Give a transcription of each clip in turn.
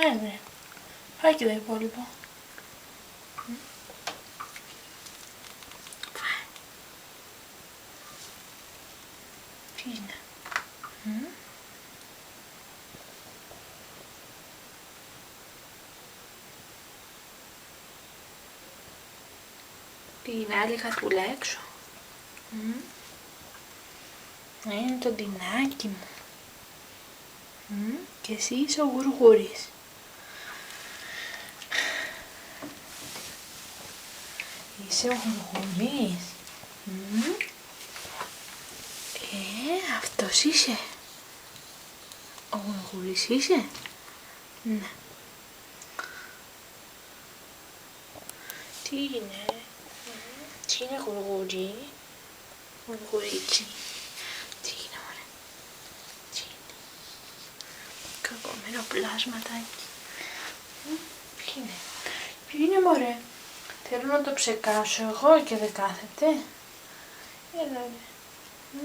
Φάει, φάει και το υπόλοιπο. Φάει. Τι είναι? Την άλλη χαρτούλα έξω. Είναι το ντινάκι μου. Και εσύ είσαι ο γουργούρης. Είσαι ο γουργούρης. Αυτός είσαι. Ο γουργούρης είσαι. Ναι. Τι είναι? Τι είναι γουργούρι? Γουργουρίτσι. Τι είναι μωρέ? Τι είναι? Κακομερό πλάσματάκι. Ποιο είναι? Ποιο είναι μωρέ? Θέλω να το ψεκάσω εγώ και δεν κάθεται. Έλα δε.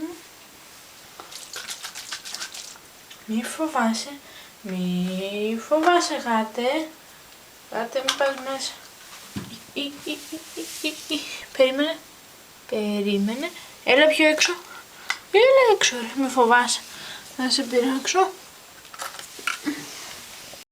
Μη φοβάσαι. Μη φοβάσαι γάτε. Γάτε μη πας μέσα. Περίμενε. Περίμενε. Έλα πιο έξω. Έλα έξω ρε. Μη φοβάσαι. Θα σε πειράξω.